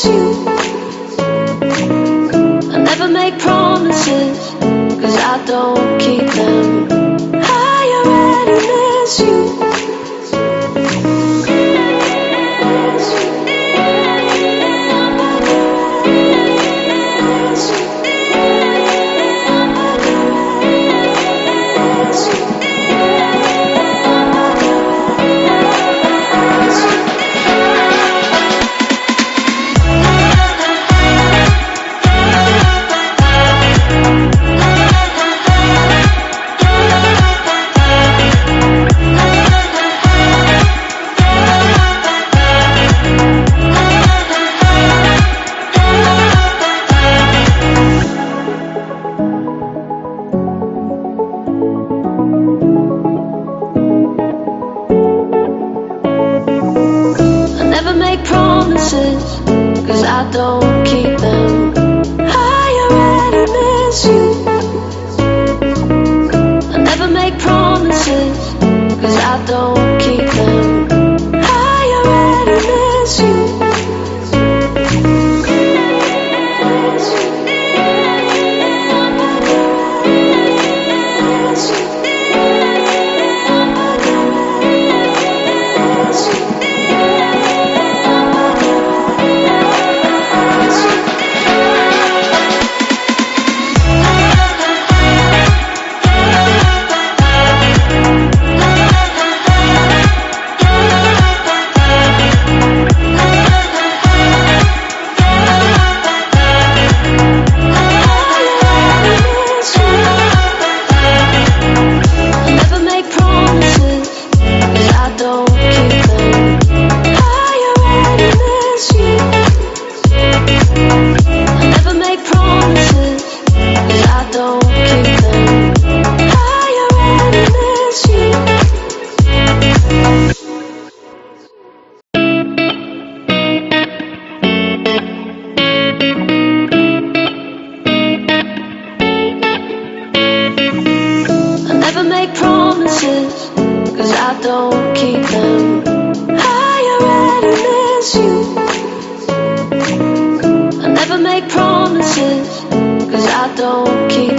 miss you. I never make promises, 'cause I don't keep them. I already miss you. Make promises, 'cause I don't keep them. I already miss you. I never make promises, 'cause I don't keep them. I already miss you. Make promises, 'cause I don't keep them. I already miss you. I never make promises, 'cause I don't keep